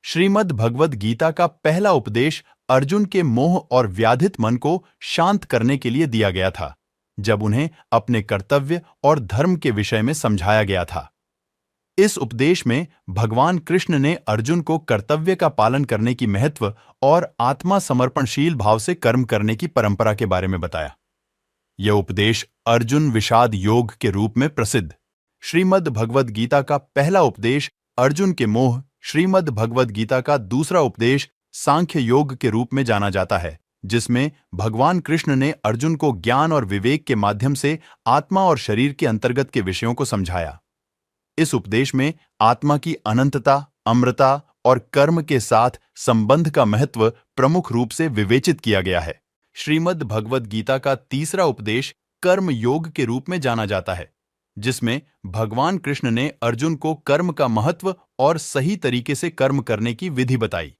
श्रीमद् भगवद गीता का पहला उपदेश अर्जुन के मोह और व्याधित मन को शांत करने के लिए दिया गया था, जब उन्हें अपने कर्तव्य और धर्म के विषय में समझाया गया था। इस उपदेश में भगवान कृष्ण ने अर्जुन को कर्तव्य का पालन करने की महत्व और आत्मा समर्पणशील भाव से कर्म करने की परंपरा के बारे में बताया। यह उपदेश अर्जुन विषाद योग के रूप में प्रसिद्ध श्रीमद् भगवद गीता का पहला उपदेश अर्जुन के मोह, श्रीमद् भगवद गीता का दूसरा उपदेश सांख्य योग के रूप में जाना जाता है, जिसमें भगवान कृष्ण ने अर्जुन को ज्ञान और विवेक के माध्यम से आत्मा और शरीर के अंतर्गत के विषयों को समझाया। इस उपदेश में आत्मा की अनंतता, अमरता और कर्म के साथ संबंध का महत्व प्रमुख रूप से विवेचित किया गया है। श्रीमद् भगवद गीता का तीसरा उपदेश कर्म योग के रूप में जाना जाता है, जिसमें भगवान कृष्ण ने अर्जुन को कर्म का महत्व और सही तरीके से कर्म करने की विधि बताई।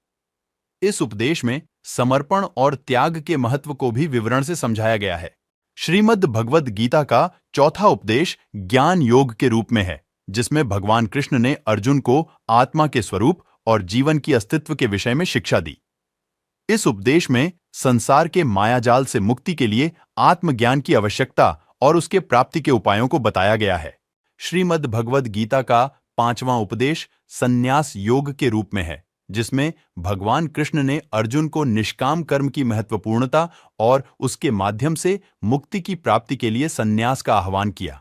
इस उपदेश में समर्पण और त्याग के महत्व को भी विवरण से समझाया गया है। श्रीमद् भगवद गीता का चौथा उपदेश ज्ञान योग के रूप में है, जिसमें भगवान कृष्ण ने अर्जुन को आत्मा के स्वरूप और जीवन की अस्तित्व के विषय में शिक्षा दी। इस उपदेश में संसार के मायाजाल से मुक्ति के लिए आत्मज्ञान की आवश्यकता और उसके प्राप्ति के उपायों को बताया गया है। श्रीमद् भगवद गीता का पांचवां उपदेश संन्यास योग के रूप में है, जिसमें भगवान कृष्ण ने अर्जुन को निष्काम कर्म की महत्वपूर्णता और उसके माध्यम से मुक्ति की प्राप्ति के लिए संन्यास का आह्वान किया।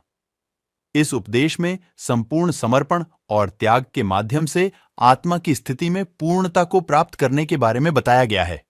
इस उपदेश में संपूर्ण समर्पण और त्याग के माध्यम से आत्मा की स्थिति में पूर्णता को प्राप्त करने के बारे में बताया गया है।